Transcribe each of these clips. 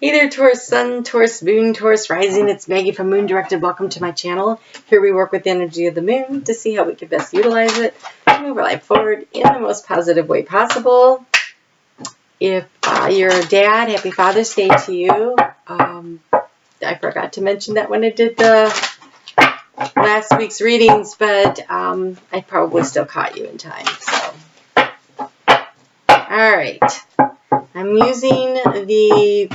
Hey there, Taurus Sun, Taurus Moon, Taurus Rising. It's Maggie from Moon Directed. Welcome to my channel. Here we work with the energy of the moon to see how we can best utilize it and move our life forward in the most positive way possible. If you're a dad, happy Father's Day to you. I forgot to mention that when I did the last week's readings, but I probably still caught you in time. So, all right. I'm using the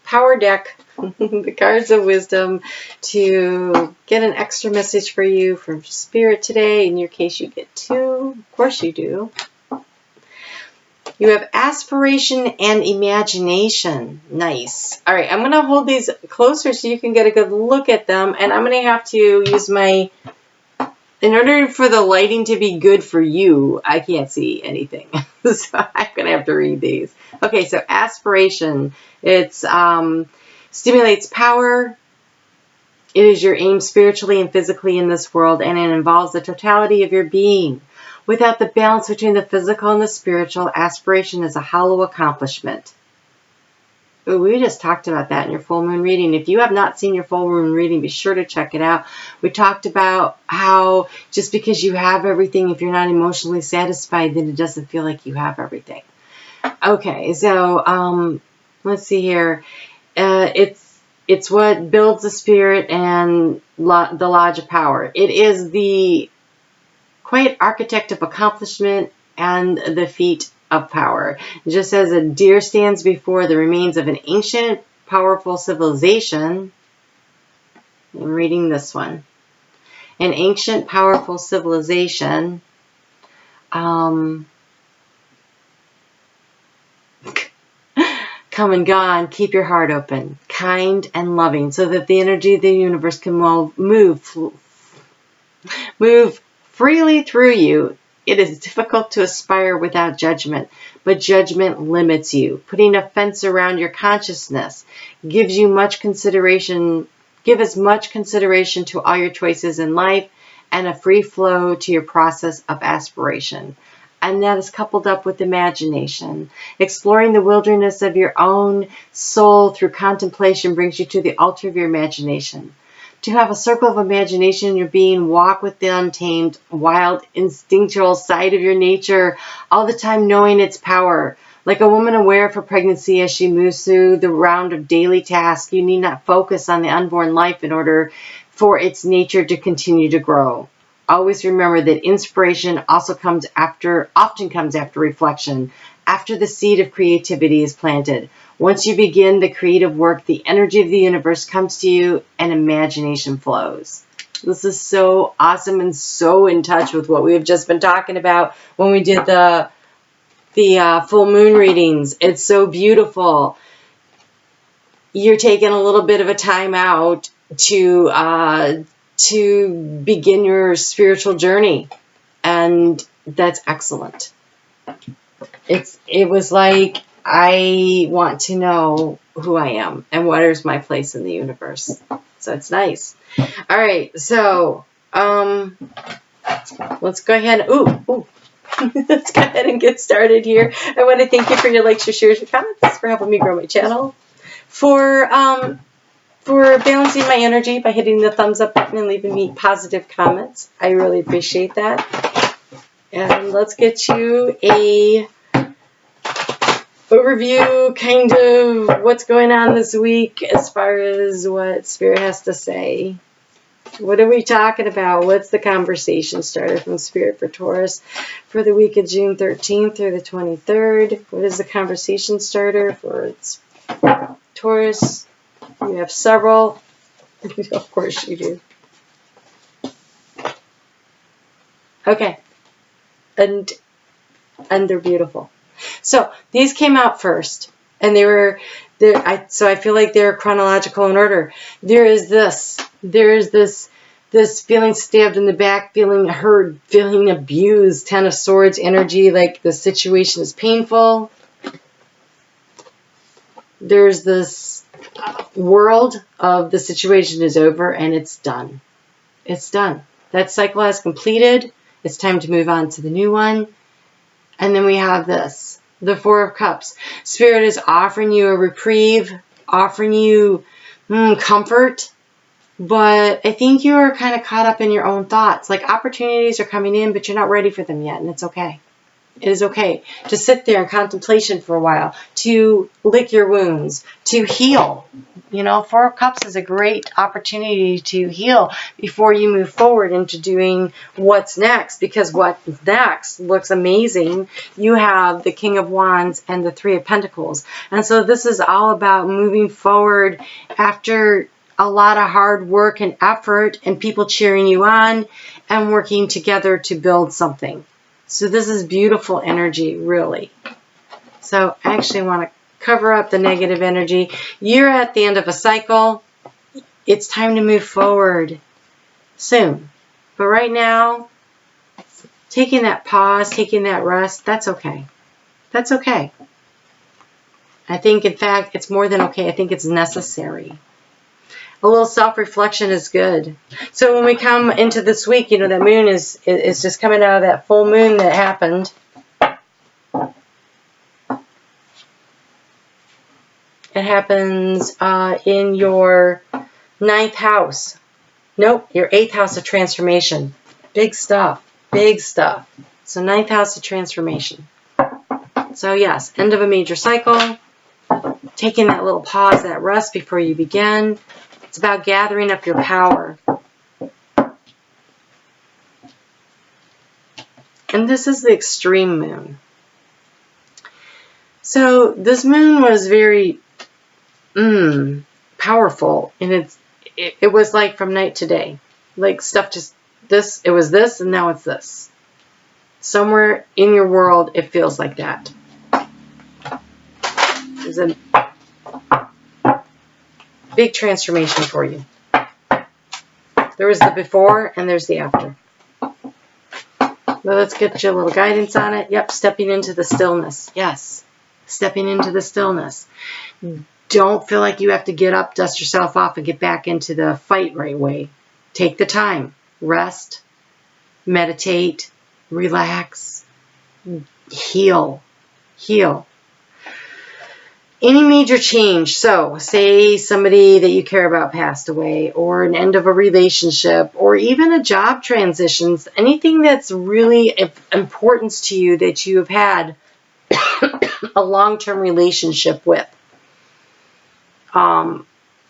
Power Deck, the Cards of Wisdom, to get an extra message for you from Spirit today. In your case, you get two. Of course you do. You have aspiration and imagination. Nice. All right, I'm going to hold these closer so you can get a good look at them. And I'm going to have to use my... In order for the lighting to be good for you, I can't see anything. So I'm going to have to read these. Okay, so aspiration. It stimulates power. It is your aim spiritually and physically in this world, and it involves the totality of your being. Without the balance between the physical and the spiritual, aspiration is a hollow accomplishment. Ooh, we just talked about that in your full moon reading. If you have not seen your full moon reading, be sure to check it out. We talked about how just because you have everything, if you're not emotionally satisfied, then it doesn't feel like you have everything. Okay, so let's see here. It's what builds the spirit and the Lodge of Power. It is the quiet architect of accomplishment and the feat of power. Just as a deer stands before the remains of an ancient, powerful civilization. I'm reading this one. An ancient, powerful civilization. Come and gone, keep your heart open, kind and loving, so that the energy of the universe can move freely through you. It is difficult to aspire without judgment, but judgment limits you. Putting a fence around your consciousness gives you much consideration. Give as much consideration to all your choices in life and a free flow to your process of aspiration. And that is coupled up with imagination. Exploring the wilderness of your own soul through contemplation brings you to the altar of your imagination. To have a circle of imagination in your being, walk with the untamed, wild, instinctual side of your nature, all the time knowing its power. Like a woman aware of her pregnancy as she moves through the round of daily tasks, you need not focus on the unborn life in order for its nature to continue to grow. Always remember that inspiration often comes after reflection, after the seed of creativity is planted. Once you begin the creative work, the energy of the universe comes to you and imagination flows. This is so awesome and so in touch with what we have just been talking about when we did the full moon readings. It's so beautiful. You're taking a little bit of a time out to begin your spiritual journey, and that's excellent. It was like, I want to know who I am and what is my place in the universe. So it's nice. All right, so let's go ahead. Let's go ahead and get started here. I want to thank you for your likes, your shares, your comments, for helping me grow my channel, for balancing my energy by hitting the thumbs up button and leaving me positive comments. I really appreciate that. And let's get you a overview, kind of what's going on this week as far as what Spirit has to say. What are we talking about? What's the conversation starter from Spirit for Taurus for the week of June 13th through the 23rd? What is the conversation starter for Taurus? You have several. Of course you do. Okay. And they're beautiful. So these came out first, and they were there. So I feel like they're chronological in order. There is this feeling stabbed in the back, feeling hurt, feeling abused, Ten of Swords energy, like the situation is painful. There's this world of the situation is over and it's done. It's done. That cycle has completed. It's time to move on to the new one. And then we have this, the Four of Cups. Spirit is offering you a reprieve, offering you comfort. But I think you are kind of caught up in your own thoughts. Like opportunities are coming in, but you're not ready for them yet, and it's okay. It is okay to sit there in contemplation for a while, to lick your wounds, to heal. You know, Four of Cups is a great opportunity to heal before you move forward into doing what's next, because what's next looks amazing. You have the King of Wands and the Three of Pentacles. And so this is all about moving forward after a lot of hard work and effort and people cheering you on and working together to build something. So this is beautiful energy, really. So I actually want to cover up the negative energy. You're at the end of a cycle. It's time to move forward soon. But right now, taking that pause, taking that rest, that's okay. That's okay. I think, in fact, it's more than okay. I think it's necessary. A little self-reflection is good. So when we come into this week, you know, that moon is just coming out of that full moon that happened. It happens in your 9th house. Nope, your 8th house of transformation. Big stuff. Big stuff. So 9th house of transformation. So yes, end of a major cycle. Taking that little pause, that rest before you begin. It's about gathering up your power. And this is the extreme moon. So this moon was very powerful, and it was like from night to day. Like stuff just this, it was this, and now it's this. Somewhere in your world it feels like that. There's a big transformation for you. There is the before and there's the after. Well, let's get you a little guidance on it. Yep, stepping into the stillness. Yes, stepping into the stillness. Don't feel like you have to get up, dust yourself off, and get back into the fight right away. Take the time. Rest, meditate, relax, heal. Heal. Any major change, so say somebody that you care about passed away, or an end of a relationship, or even a job transition, anything that's really of importance to you that you have had a long-term relationship with.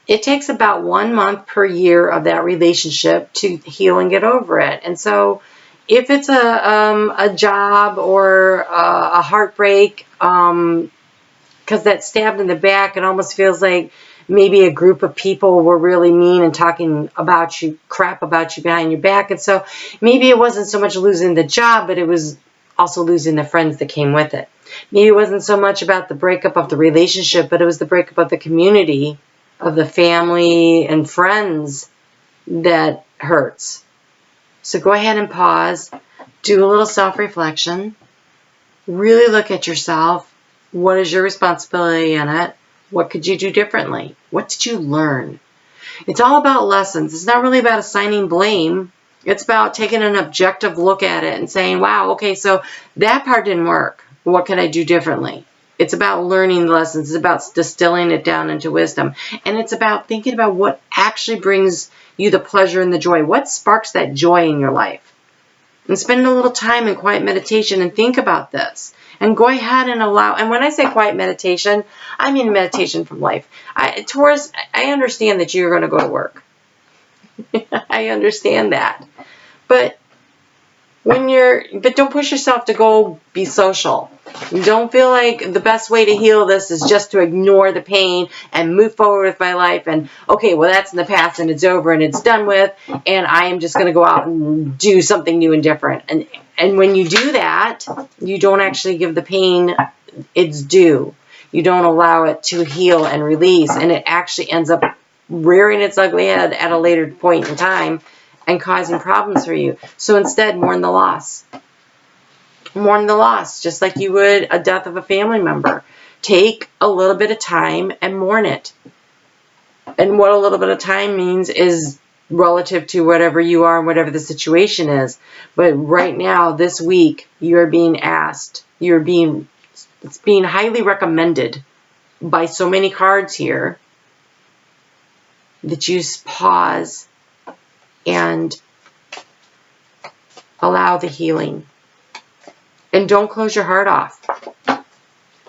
It takes about 1 month per year of that relationship to heal and get over it. And so if it's a job or a heartbreak, because that stabbed in the back, it almost feels like maybe a group of people were really mean and talking about you, crap about you behind your back. And so maybe it wasn't so much losing the job, but it was also losing the friends that came with it. Maybe it wasn't so much about the breakup of the relationship, but it was the breakup of the community, of the family and friends that hurts. So go ahead and pause, do a little self-reflection, really look at yourself. What is your responsibility in it? What could you do differently? What did you learn? It's all about lessons. It's not really about assigning blame. It's about taking an objective look at it and saying, wow, okay, so that part didn't work. What can I do differently? It's about learning the lessons. It's about distilling it down into wisdom. And it's about thinking about what actually brings you the pleasure and the joy. What sparks that joy in your life? And spend a little time in quiet meditation and think about this. And go ahead and allow, and when I say quiet meditation, I mean meditation from life. Taurus, I understand that you're going to go to work. I understand that. But don't push yourself to go be social. Don't feel like the best way to heal this is just to ignore the pain and move forward with my life. And okay, well, that's in the past and it's over and it's done with. And I am just going to go out and do something new and different. And when you do that, you don't actually give the pain its due. You don't allow it to heal and release. And it actually ends up rearing its ugly head at a later point in time and causing problems for you. So instead, mourn the loss. Mourn the loss, just like you would a death of a family member. Take a little bit of time and mourn it. And what a little bit of time means is relative to whatever you are and whatever the situation is. But right now, this week, you're being asked, it's being highly recommended by so many cards here that you pause and allow the healing. And don't close your heart off.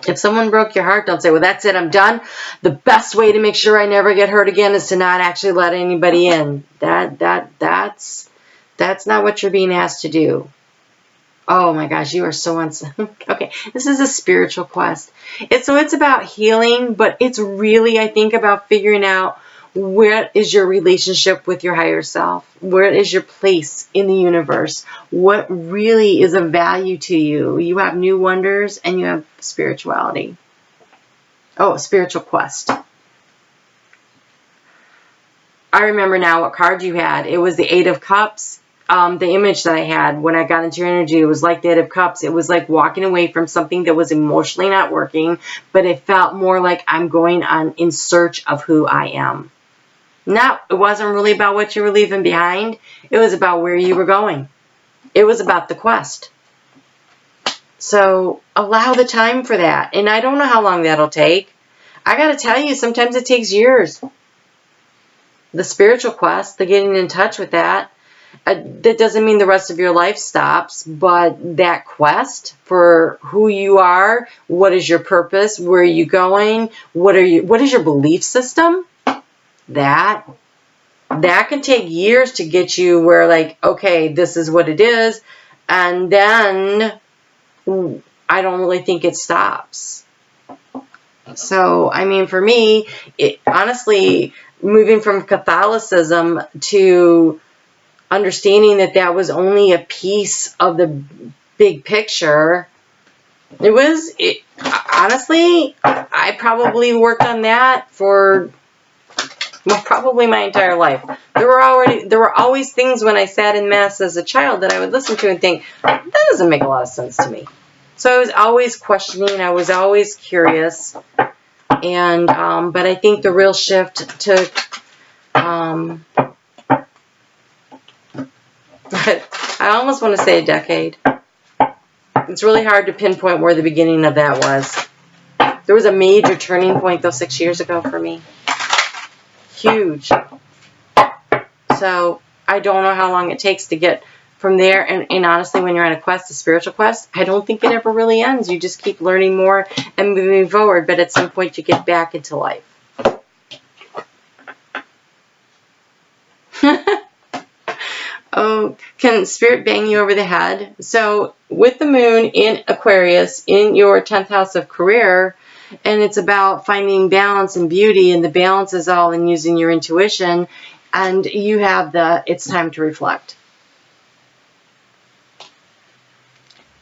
If someone broke your heart, don't say, well, that's it, I'm done. The best way to make sure I never get hurt again is to not actually let anybody in. That's not what you're being asked to do. Oh my gosh, you are so okay, this is a spiritual quest. It's about healing, but it's really, I think, about figuring out where is your relationship with your higher self? Where is your place in the universe? What really is of value to you? You have new wonders and you have spirituality. Oh, spiritual quest. I remember now what card you had. It was the Eight of Cups. The image that I had when I got into your energy, it was like the Eight of Cups. It was like walking away from something that was emotionally not working, but it felt more like I'm going on in search of who I am. No, it wasn't really about what you were leaving behind. It was about where you were going. It was about the quest. So allow the time for that. And I don't know how long that'll take. I got to tell you, sometimes it takes years. The spiritual quest, the getting in touch with that, that doesn't mean the rest of your life stops, but that quest for who you are, what is your purpose, where are you going, what is your belief system? That can take years to get you where, like, okay, this is what it is, and then I don't really think it stops. So, I mean, for me, honestly, moving from Catholicism to understanding that was only a piece of the big picture, honestly, I probably worked on that for probably my entire life. There were always things when I sat in Mass as a child that I would listen to and think, that doesn't make a lot of sense to me. So I was always questioning, I was always curious, and but I think the real shift took I almost want to say a decade. It's really hard to pinpoint where the beginning of that was. There was a major turning point, though, 6 years ago for me. Huge. So I don't know how long it takes to get from there. And honestly, when you're on a quest, a spiritual quest, I don't think it ever really ends. You just keep learning more and moving forward. But at some point, you get back into life. Oh, can spirit bang you over the head? So with the moon in Aquarius in your 10th house of career, and it's about finding balance and beauty, and the balance is all in using your intuition, and you have it's time to reflect.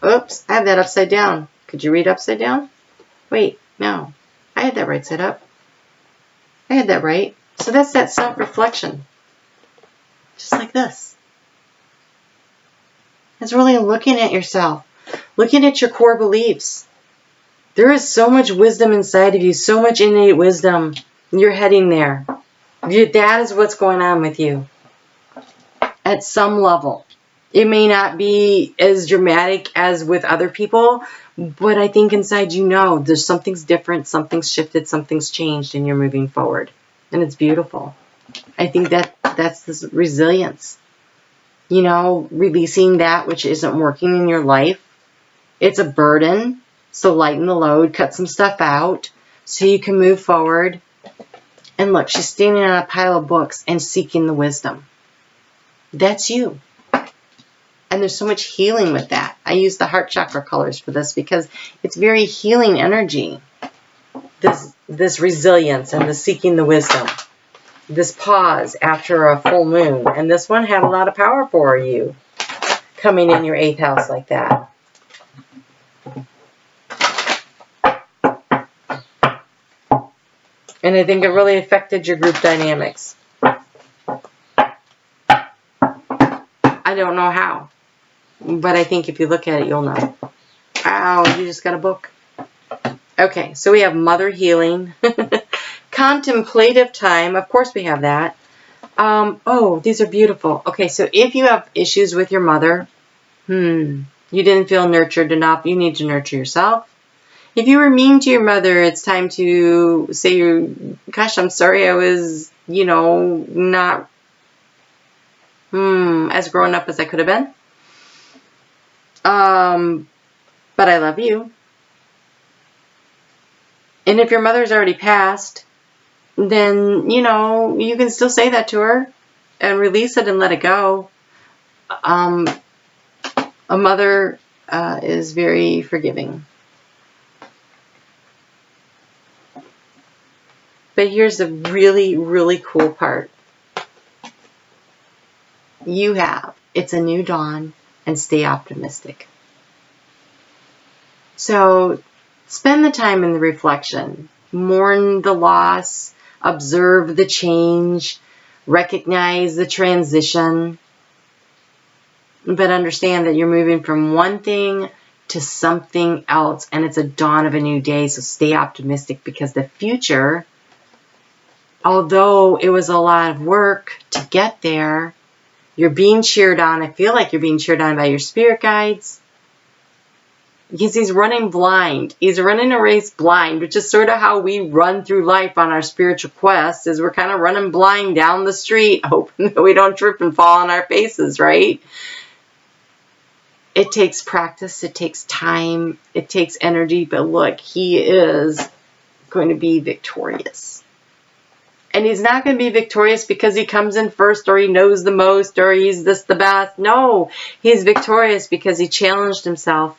Oops, I have that upside down. Could you read upside down? Wait, no. I had that right side up. I had that right. So that's that self-reflection. Just like this. It's really looking at yourself, looking at your core beliefs. There is so much wisdom inside of you, so much innate wisdom. You're heading there. That is what's going on with you at some level. It may not be as dramatic as with other people, but I think inside you know there's something's different, something's shifted, something's changed, and you're moving forward. And it's beautiful. I think that's this resilience. You know, releasing that which isn't working in your life. It's a burden, so lighten the load, cut some stuff out so you can move forward. And look, she's standing on a pile of books and seeking the wisdom. That's you. And there's so much healing with that. I use the heart chakra colors for this because it's very healing energy. This resilience and the seeking the wisdom. This pause after a full moon. And this one had a lot of power for you coming in your 8th house like that. And I think it really affected your group dynamics. I don't know how. But I think if you look at it, you'll know. Ow, you just got a book. Okay, so we have mother healing. Contemplative time. Of course we have that. Oh, these are beautiful. Okay, so if you have issues with your mother, you didn't feel nurtured enough, you need to nurture yourself. If you were mean to your mother, it's time to say, gosh, I'm sorry I was you know, not as grown up as I could have been. But I love you. And if your mother's already passed, then, you know, you can still say that to her and release it and let it go. A mother is very forgiving. But here's the really, really cool part. It's a new dawn, and stay optimistic. So spend the time in the reflection. Mourn the loss, observe the change, recognize the transition, but understand that you're moving from one thing to something else, and it's a dawn of a new day. So stay optimistic, because the future, although it was a lot of work to get there, you're being cheered on. I feel like you're being cheered on by your spirit guides, because he's running blind. He's running a race blind, which is sort of how we run through life on our spiritual quest, is we're kind of running blind down the street, hoping that we don't trip and fall on our faces, right? It takes practice, it takes time, it takes energy, but look, he is going to be victorious. And he's not going to be victorious because he comes in first, or he knows the most, or he's the best. No, he's victorious because he challenged himself,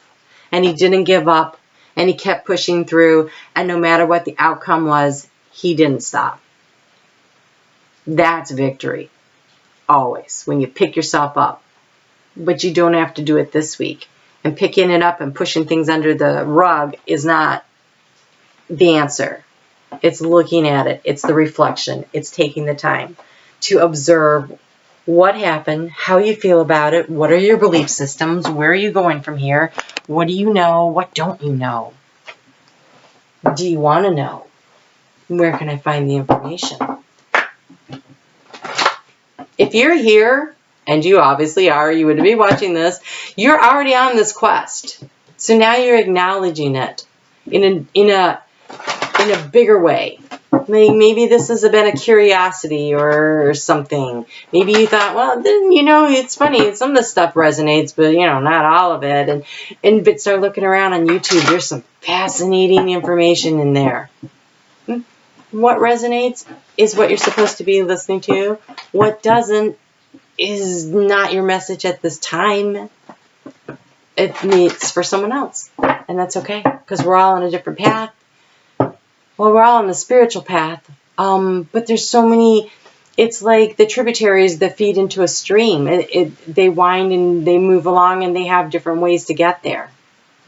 and he didn't give up, and he kept pushing through, and no matter what the outcome was, he didn't stop. That's victory, always, when you pick yourself up. But you don't have to do it this week. And picking it up and pushing things under the rug is not the answer. It's looking at it. It's the reflection. It's taking the time to observe what happened, how you feel about it, what are your belief systems, where are you going from here, what do you know, what don't you know, do you want to know, where can I find the information? If you're here, and you obviously are, you would be watching this, you're already on this quest. So now you're acknowledging it in a bigger way. Maybe this has been a curiosity or something. Maybe you thought, well, then, you know, it's funny, some of this stuff resonates, but, you know, not all of it. But start looking around on YouTube. There's some fascinating information in there. What resonates is what you're supposed to be listening to. What doesn't is not your message at this time. It's for someone else, and that's okay, because we're all on a different path. Well, we're all on the spiritual path, but there's so many. It's like the tributaries that feed into a stream. They wind and they move along, and they have different ways to get there.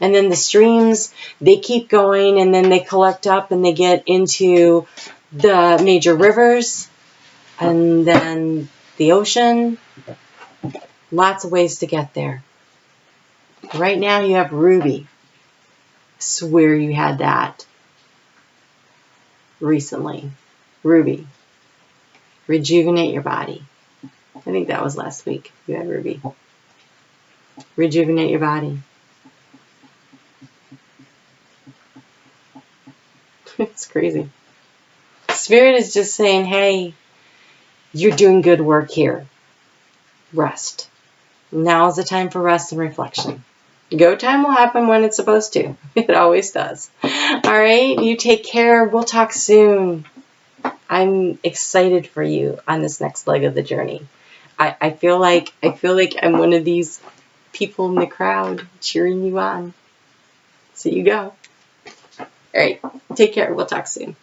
And then the streams, they keep going, and then they collect up, and they get into the major rivers, and then the ocean. Lots of ways to get there. Right now you have Ruby. I swear you had that recently. Ruby. Rejuvenate your body. I think that was last week. You had Ruby. Rejuvenate your body. It's crazy. Spirit is just saying, hey, you're doing good work here. Rest. Now is the time for rest and reflection. Go time will happen when it's supposed to. It always does. All right, you take care. We'll talk soon. I'm excited for you on this next leg of the journey. I feel like I'm one of these people in the crowd cheering you on. So you go. All right, take care. We'll talk soon.